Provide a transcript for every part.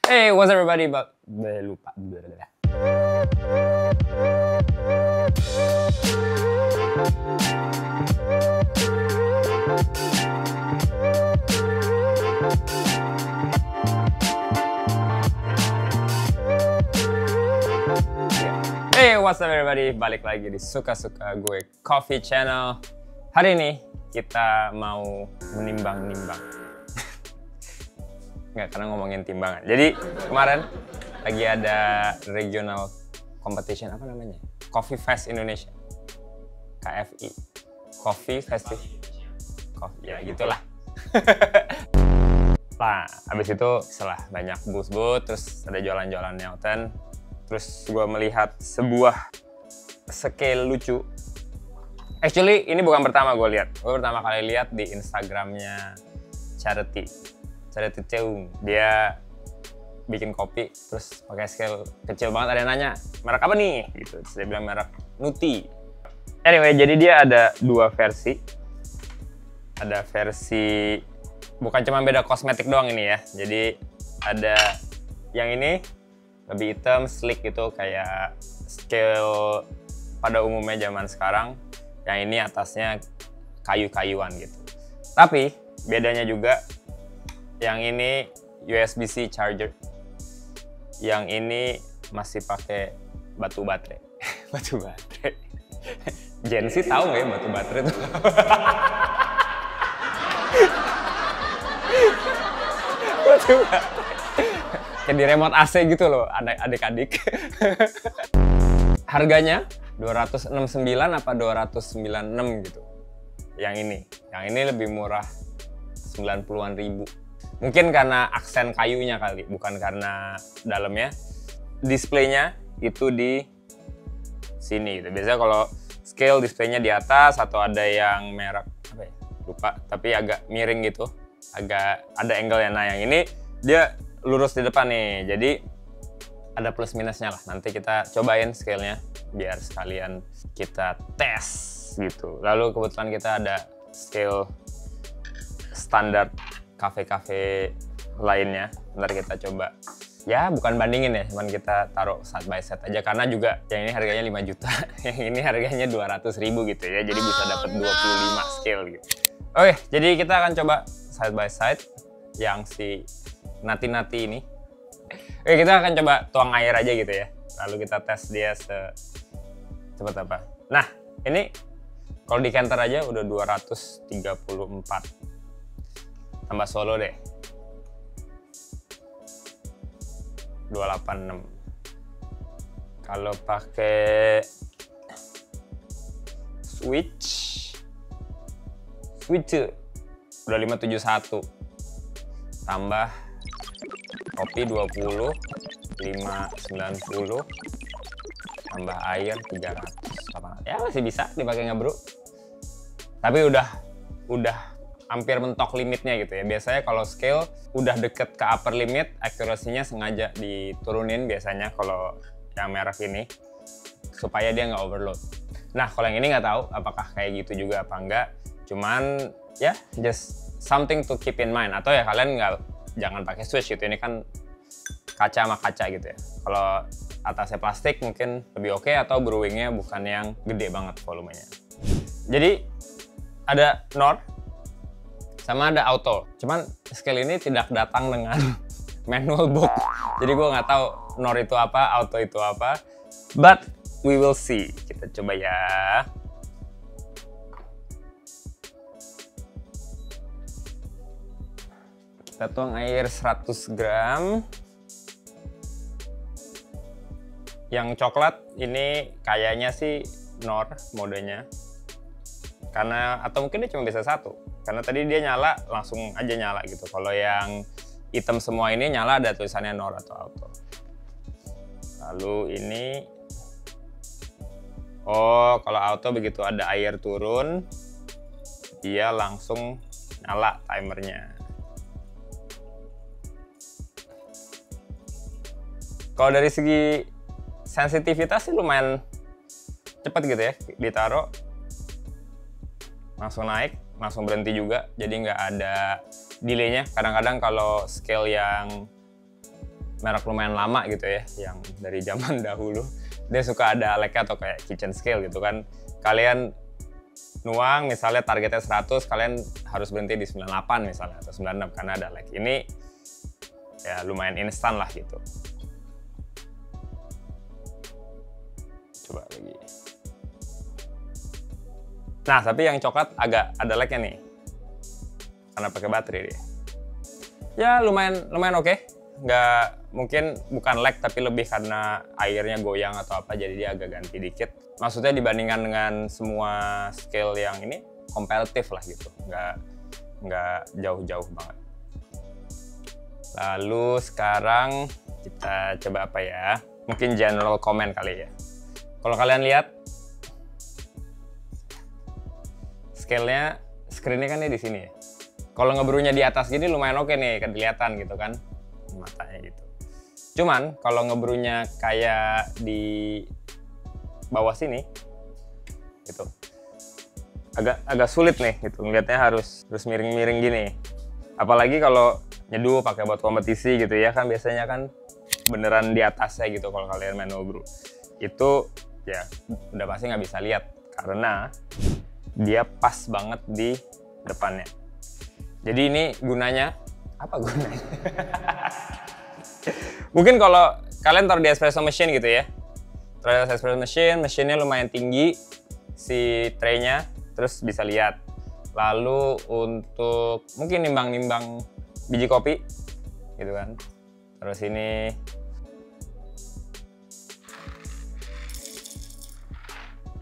Hey, what's up everybody? Lupa. Hey, what's up everybody? Balik lagi di Suka-Suka Gue Coffee Channel. Hari ini kita mau menimbang-nimbang. Nggak, karena ngomongin timbangan. Jadi kemarin lagi ada regional competition, apa namanya? Coffee Fest Indonesia. KFI. Coffee Festival. Coffee, ya gitulah. Nah, abis itu setelah banyak booth-booth, terus ada jualan-jualan nyauten. Terus gue melihat sebuah scale lucu. Actually, ini bukan pertama gue lihat. Gue pertama kali lihat di Instagramnya Charity Cheung. Dia bikin kopi, terus pakai scale kecil banget. Ada yang nanya, merek apa nih? Gitu. Terus dia bilang merek Nuti. Anyway, jadi dia ada dua versi. Ada versi, bukan cuma beda kosmetik doang ini ya. Jadi ada yang ini, lebih hitam, slick gitu, kayak scale pada umumnya zaman sekarang. Yang ini atasnya kayu-kayuan gitu. Tapi bedanya juga, yang ini USB-C charger, yang ini masih pakai batu baterai. Batu baterai. Gen Z tahu nggak ya batu baterai itu? Batu baterai. Kayak di remote AC gitu loh, adik-adik. Harganya 269 apa 296 gitu. Yang ini lebih murah, 90-an ribu. Mungkin karena aksen kayunya kali, bukan karena dalamnya. Displaynya itu di sini gitu. Biasanya kalau scale displaynya di atas atau ada yang merek apa ya? Lupa, tapi agak miring gitu. Agak ada angle-nya. Nah, yang ini dia lurus di depan nih, jadi ada plus minusnya lah. Nanti kita cobain scale-nya biar sekalian kita tes gitu. Lalu kebetulan kita ada scale standar kafe-kafe lainnya. Ntar kita coba. Ya bukan bandingin ya, cuman kita taruh side by side aja, karena juga yang ini harganya 5 juta, yang ini harganya 200.000 gitu ya. Jadi bisa dapat 25 scale gitu. Oke, jadi kita akan coba side by side yang si nati-nati ini. Oke, kita akan coba tuang air aja gitu ya. Lalu kita tes dia secepat apa. Nah, ini kalau di Canter aja udah 234. Tambah solo deh. 286. Kalau pakai switch udah 571. Tambah kopi 20, 590, tambah air 300. Ya masih bisa dipakai ngebrew. Tapi udah hampir mentok limitnya gitu ya. Biasanya kalau scale udah deket ke upper limit, accuracy-nya sengaja diturunin biasanya kalau yang merek ini, supaya dia nggak overload. Nah, kalau yang ini nggak tahu apakah kayak gitu juga apa enggak. Cuman ya just something to keep in mind. Atau ya kalian jangan pakai switch gitu. Ini kan kaca sama kaca gitu ya. Kalau atasnya plastik mungkin lebih oke, atau brewingnya bukan yang gede banget volumenya. Jadi ada Nor sama ada auto. Cuman scale ini tidak datang dengan manual book. Jadi gue nggak tahu Nor itu apa, auto itu apa. But we will see. Kita coba ya. Kita tuang air 100 gram. Yang coklat ini kayaknya sih Nor modenya. Karena, atau mungkin dia cuma bisa satu. Karena tadi dia nyala, langsung aja nyala gitu. Kalau yang hitam semua ini nyala ada tulisannya Nor atau auto. Lalu ini, oh kalau auto begitu ada air turun, dia langsung nyala timernya. Kalau dari segi sensitivitas sih lumayan cepet gitu ya, ditaruh langsung naik, langsung berhenti juga, jadi nggak ada delaynya. Kadang-kadang kalau scale yang merek lumayan lama gitu ya, yang dari zaman dahulu, dia suka ada lag atau kayak kitchen scale gitu kan. Kalian nuang misalnya targetnya 100, kalian harus berhenti di 98 misalnya atau 96 karena ada lag. Ini ya lumayan instan lah gitu. Coba lagi. Nah, tapi yang coklat agak ada lag-nya nih. Karena pakai baterai dia. Ya lumayan oke. Nggak, mungkin bukan lag tapi lebih karena airnya goyang atau apa, jadi dia agak ganti dikit. Maksudnya dibandingkan dengan semua scale yang ini kompetitif lah gitu, nggak jauh-jauh banget. Lalu sekarang kita coba apa ya, mungkin general comment kali ya. Kalau kalian lihat scale-nya, screen-nya kan di sini ya. Kalau ngebrunya di atas gini lumayan oke nih, kelihatan gitu kan matanya gitu. Cuman kalau ngebrunya kayak di bawah sini gitu, agak sulit nih gitu, ngeliatnya harus miring-miring gini. Apalagi kalau nyeduh pakai buat kompetisi gitu ya kan, biasanya kan beneran di atasnya gitu. Kalau kalian main no brew itu ya udah pasti nggak bisa lihat karena dia pas banget di depannya. Jadi ini gunanya apa gunanya? Mungkin kalau kalian taruh di espresso machine gitu ya, taruh di espresso machine, mesinnya lumayan tinggi si tray-nya, terus bisa lihat. Lalu untuk mungkin nimbang-nimbang biji kopi gitu kan, terus ini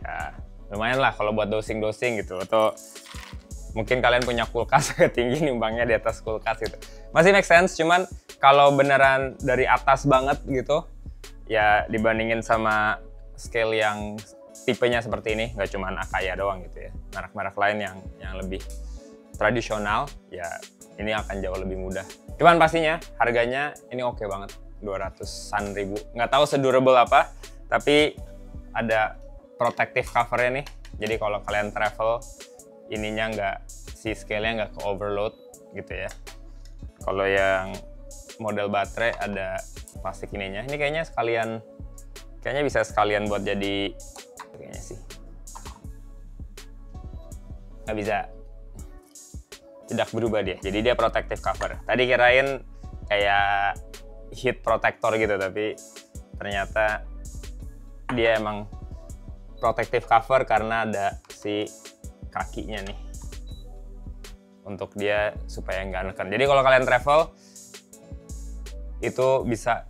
ya lumayan lah kalau buat dosing-dosing gitu. Atau mungkin kalian punya kulkas agak tinggi, nimbangnya di atas kulkas gitu, masih make sense. Cuman kalau beneran dari atas banget gitu ya, dibandingin sama scale yang tipenya seperti ini, nggak cuma Akaya doang gitu ya, merek-merek lain yang lebih tradisional ya, ini akan jauh lebih mudah. Cuman pastinya harganya ini oke banget, 200-an ribu. Nggak tahu sedurable apa, tapi ada protective covernya nih, jadi kalau kalian travel ininya nggak, si scale-nya nggak ke overload gitu ya. Kalau yang model baterai ada plastik ininya, ini kayaknya bisa sekalian buat jadi, kayaknya sih nggak bisa, tidak berubah dia, jadi dia protective cover. Tadi kirain kayak heat protector gitu, tapi ternyata dia emang protective cover karena ada si kakinya nih untuk dia supaya nggak neken. Jadi kalau kalian travel itu bisa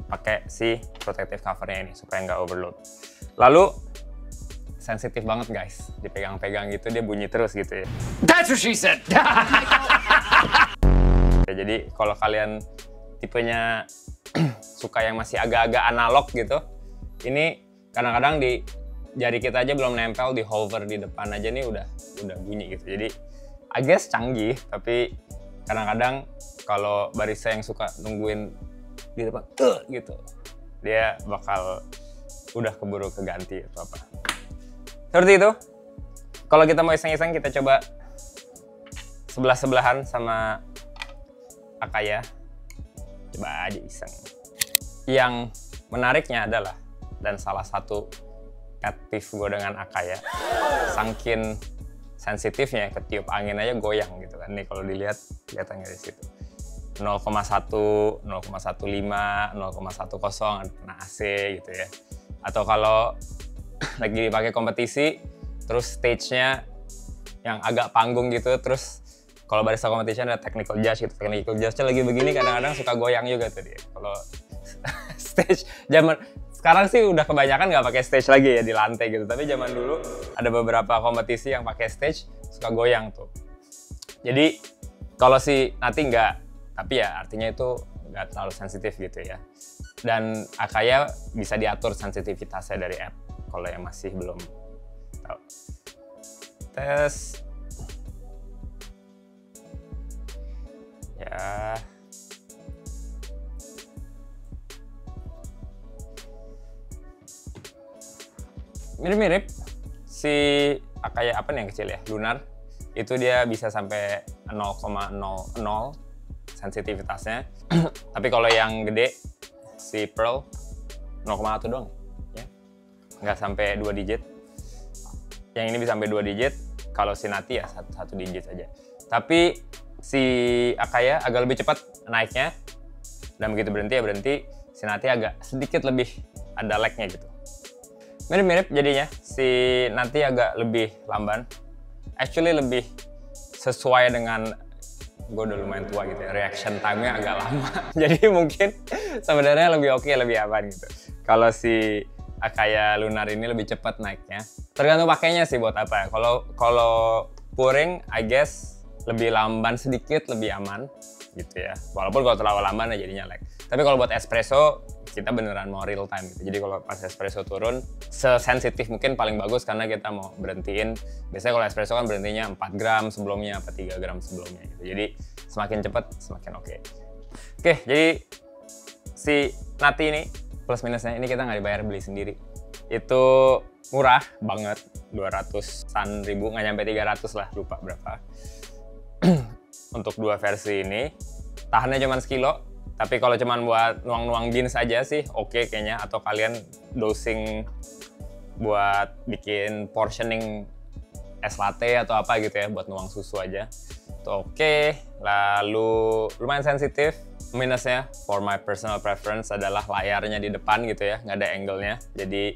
pakai si protective covernya ini supaya nggak overload. Lalu sensitif banget guys, dipegang-pegang gitu dia bunyi terus gitu ya. That's what she said. Ya, jadi kalau kalian tipenya suka yang masih agak-agak analog gitu, ini kadang-kadang di jari kita aja belum nempel, di hover di depan aja nih udah bunyi gitu. Jadi I guess canggih, tapi kadang-kadang kalau barista yang suka nungguin di depan gitu, dia bakal udah keburu keganti atau apa. Seperti itu. Kalau kita mau iseng-iseng, kita coba sebelah-sebelahan sama Akaya. Coba aja iseng. Yang menariknya adalah, dan salah satu pet peeve gue dengan Akaya, saking sensitifnya, ketiup angin aja goyang gitu kan. Nih kalau dilihat, kelihatannya di situ 0,1, 0,15, 0,10 kena AC gitu ya. Atau kalau lagi dipakai kompetisi, terus stage-nya yang agak panggung gitu, terus kalau barista competition ada technical judge gitu, technical judge-nya lagi begini kadang-kadang suka goyang juga tuh dia. Kalau stage zaman sekarang sih udah kebanyakan nggak pakai stage lagi ya, di lantai gitu, tapi zaman dulu ada beberapa kompetisi yang pakai stage suka goyang tuh. Jadi kalau si Nati nggak, tapi ya artinya itu nggak terlalu sensitif gitu ya. Dan Akaya bisa diatur sensitivitasnya dari app kalau yang masih belum tahu. Tes ya, mirip-mirip si Akaya apa nih yang kecil ya, Lunar, itu dia bisa sampai 0,00 sensitivitasnya. Tapi kalau yang gede si Pearl 0,1 doang ya, nggak sampai 2 digit. Yang ini bisa sampai 2 digit, kalau si Nati ya 1 digit saja. Tapi si Akaya agak lebih cepat naiknya, dan begitu berhenti ya berhenti. Si Nati agak sedikit lebih ada lag-nya gitu. Mirip-mirip jadinya, si Nati agak lebih lamban. Actually lebih sesuai dengan, gue udah lumayan tua gitu ya, reaction time-nya agak lama. Jadi mungkin sebenarnya lebih oke, lebih aman gitu. Kalau si Akaya Lunar ini lebih cepat naiknya. Tergantung pakainya sih buat apa ya. Kalau pouring, I guess lebih lamban sedikit, lebih aman gitu ya. Walaupun kalau terlalu lamban ya jadinya lag. Tapi kalau buat espresso, kita beneran mau real time gitu. Jadi kalau pas espresso turun, sesensitif mungkin paling bagus karena kita mau berhentiin. Biasanya kalau espresso kan berhentinya 4 gram sebelumnya, apa 3 gram sebelumnya gitu. Jadi semakin cepat, semakin oke. Oke, jadi si Nati ini, plus minusnya ini kita nggak dibayar, beli sendiri. Itu murah banget, 200-an ribu, nggak nyampe 300 lah, lupa berapa. Untuk 2 versi ini, tahannya cuma sekilo. Tapi kalau cuma buat nuang-nuang beans aja sih oke kayaknya, atau kalian dosing buat bikin portioning es latte atau apa gitu ya, buat nuang susu aja itu oke. Lalu lumayan sensitif. Minusnya, for my personal preference, adalah layarnya di depan gitu ya, nggak ada angle-nya. Jadi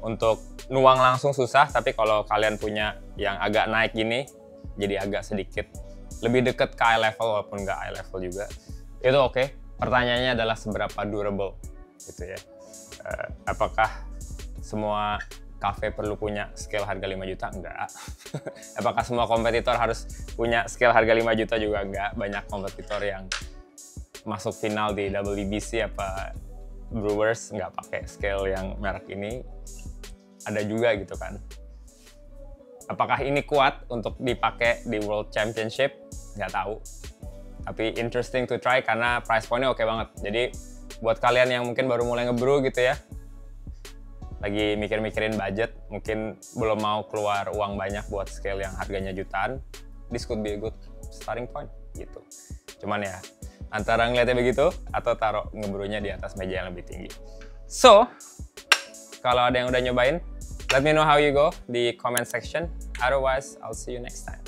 untuk nuang langsung susah, tapi kalau kalian punya yang agak naik gini, jadi agak sedikit lebih deket ke eye level, walaupun nggak eye level juga, itu oke. Pertanyaannya adalah seberapa durable gitu ya. Apakah semua cafe perlu punya scale harga 5 juta? Enggak. Apakah semua kompetitor harus punya scale harga 5 juta? Juga enggak. Banyak kompetitor yang masuk final di WBC apa Brewers nggak pakai scale yang merek ini. Ada juga gitu kan. Apakah ini kuat untuk dipakai di World Championship? Nggak tahu. Tapi interesting to try karena price point-nya oke banget. Jadi buat kalian yang mungkin baru mulai ngebrew gitu ya, lagi mikir-mikirin budget, mungkin belum mau keluar uang banyak buat scale yang harganya jutaan, this could be a good starting point gitu. Cuman ya, antara ngeliatnya begitu atau taruh ngebrewnya di atas meja yang lebih tinggi. So, kalau ada yang udah nyobain, let me know how you go di comment section. Otherwise, I'll see you next time.